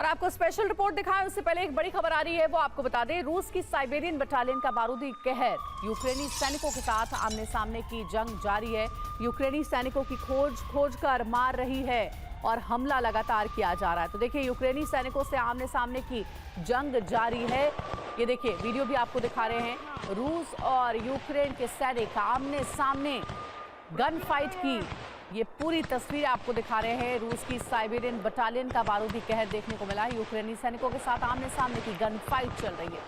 और आपको special report दिखाएं उससे पहले एक बड़ी खबर आ रही है, वो आपको बता दें। रूस की साइबेरियन बटालियन का बारूदी कहर यूक्रेनी सैनिकों के साथ आमने सामने की जंग जारी है। यूक्रेनी सैनिकों की खोज कर मार रही है और हमला लगातार किया जा रहा है। तो देखिए, यूक्रेनी सैनिकों से आमने सामने की जंग जारी है। ये देखिए, वीडियो भी आपको दिखा रहे हैं। रूस और यूक्रेन के सैनिक आमने सामने गन फाइट की ये पूरी तस्वीर आपको दिखा रहे हैं। रूस की साइबेरियन बटालियन का बारूदी कहर देखने को मिला है। यूक्रेनी सैनिकों के साथ आमने सामने की गन फाइट चल रही है।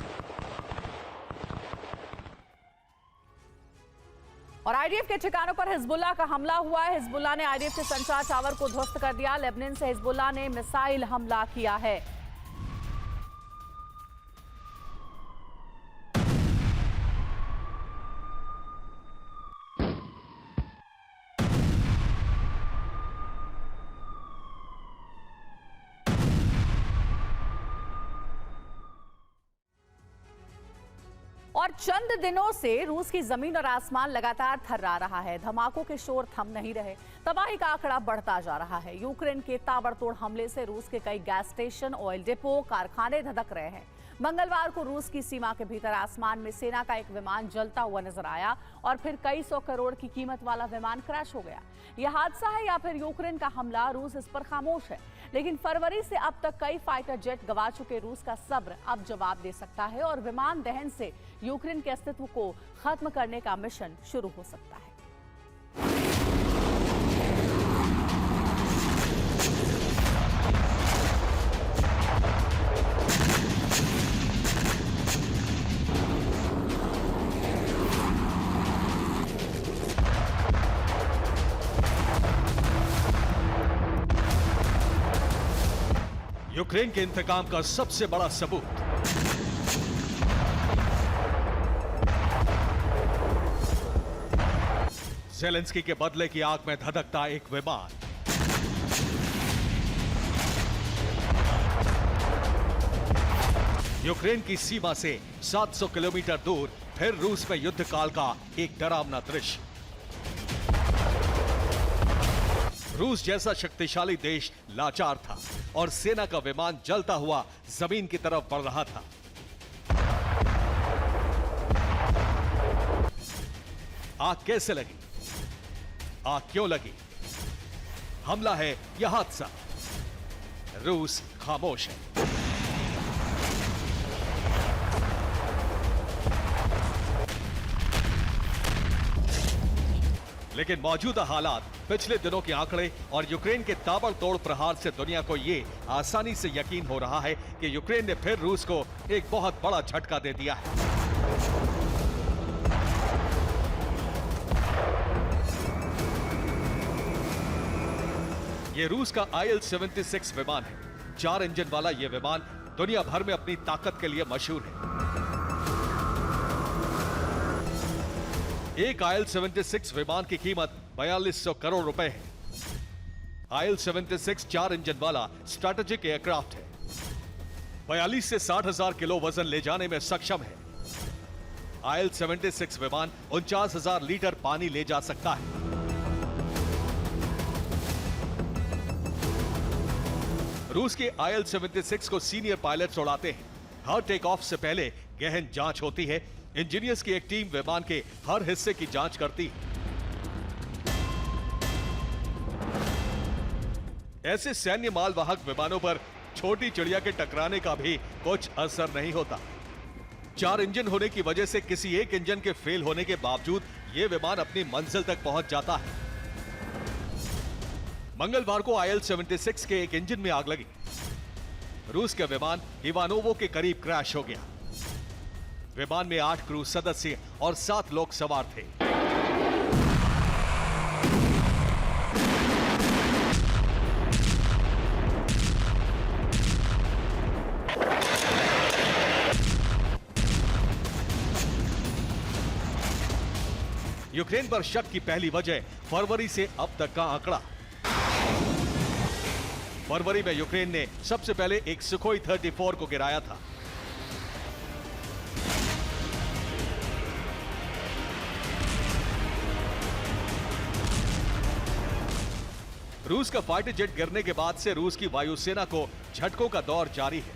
और आईडीएफ के ठिकानों पर हिजबुल्लाह का हमला हुआ है। हिजबुल्लाह ने आईडीएफ के संचार टावर को ध्वस्त कर दिया। लेबनान से हिजबुल्लाह ने मिसाइल हमला किया है। और चंद दिनों से रूस की जमीन और आसमान लगातार थर्रा रहा है। धमाकों के शोर थम नहीं रहे। तबाही का आंकड़ा बढ़ता जा रहा है। यूक्रेन के ताबड़तोड़ हमले से रूस के कई गैस स्टेशन, ऑयल डिपो, कारखाने धधक रहे हैं। मंगलवार को रूस की सीमा के भीतर आसमान में सेना का एक विमान जलता हुआ नजर आया और फिर कई सौ करोड़ की कीमत वाला विमान क्रैश हो गया। यह हादसा है या फिर यूक्रेन का हमला, रूस इस पर खामोश है। लेकिन फरवरी से अब तक कई फाइटर जेट गवा चुके रूस का सब्र अब जवाब दे सकता है और विमान दहन से यूक्रेन के अस्तित्व को खत्म करने का मिशन शुरू हो सकता है। यूक्रेन के इंतकाम का सबसे बड़ा सबूत ज़ेलेंस्की के बदले की आग में धधकता एक विमान। यूक्रेन की सीमा से 700 किलोमीटर दूर फिर रूस में युद्ध काल का एक डरावना दृश्य। रूस जैसा शक्तिशाली देश लाचार था और सेना का विमान जलता हुआ जमीन की तरफ बढ़ रहा था। आग कैसे लगी? आग क्यों लगी? हमला है या हादसा? रूस खामोश है। लेकिन मौजूदा हालात, पिछले दिनों के आंकड़े और यूक्रेन के ताबड़तोड़ प्रहार से दुनिया को यह आसानी से यकीन हो रहा है कि यूक्रेन ने फिर रूस को एक बहुत बड़ा झटका दे दिया है। यह रूस का IL-76 विमान है। 4 इंजन वाला यह विमान दुनिया भर में अपनी ताकत के लिए मशहूर है। एक IL-76 विमान की कीमत 4200 करोड़ रुपए है। IL-76 4 इंजन वाला स्ट्रैटेजिक एयरक्राफ्ट है। 42 से 60,000 किलो वजन ले जाने में सक्षम है। IL-76 विमान 49,000 लीटर पानी ले जा सकता है। रूस के IL-76 को सीनियर पायलट्स उड़ाते हैं। हर टेक ऑफ से पहले गहन जांच होती है। इंजीनियर्स की एक टीम विमान के हर हिस्से की जांच करती है। ऐसे सैन्य मालवाहक विमानों पर छोटी चिड़िया के टकराने का भी कुछ असर नहीं होता। 4 इंजन होने की वजह से किसी एक इंजन के फेल होने के बावजूद यह विमान अपनी मंजिल तक पहुंच जाता है। मंगलवार को IL-76 के एक इंजन में आग लगी। रूस के विमान इवानोवो के करीब क्रैश हो गया। विमान में 8 क्रू सदस्य और 7 लोग सवार थे। यूक्रेन पर शक की पहली वजह फरवरी से अब तक का आंकड़ा। फरवरी में यूक्रेन ने सबसे पहले एक सुखोई 34 को गिराया था। रूस का फाइटर जेट गिरने के बाद से रूस की वायुसेना को झटकों का दौर जारी है।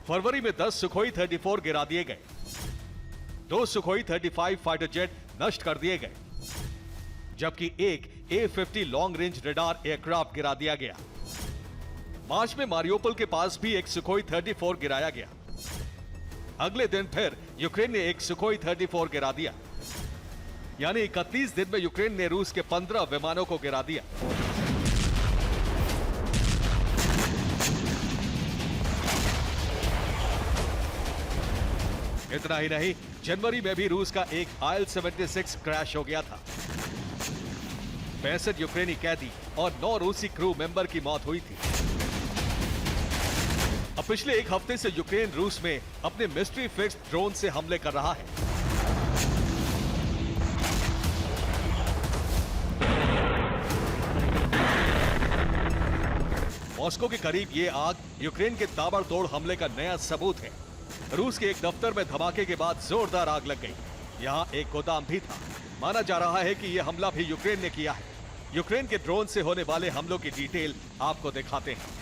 फरवरी में 10 सुखोई 34 गिरा दिए गए, 2 सुखोई 35 फाइटर जेट नष्ट कर दिए गए, जबकि एक A-50 long range radar aircraft गिरा दिया गया। मार्च में मारियोपोल के पास भी एक सुखोई 34 गिराया गया। अगले दिन फिर यूक्रेन ने एक सुखोई 34 गिरा दिया, यानी 31 दिन में यूक्रेन ने रूस के 15 विमानों को गिरा दिया। इतना ही नहीं, जनवरी में भी रूस का एक IL-76 क्रैश हो गया था। 65 यूक्रेनी कैदी और 9 रूसी क्रू मेंबर की मौत हुई थी। अब पिछले एक हफ्ते से यूक्रेन रूस में अपने मिस्ट्री फिक्स्ड ड्रोन से हमले कर रहा है। मॉस्को के करीब ये आग यूक्रेन के ताबड़तोड़ हमले का नया सबूत है। रूस के एक दफ्तर में धमाके के बाद जोरदार आग लग गई। यहाँ एक गोदाम भी था। माना जा रहा है कि यह हमला भी यूक्रेन ने किया है। यूक्रेन के ड्रोन से होने वाले हमलों की डिटेल आपको दिखाते हैं।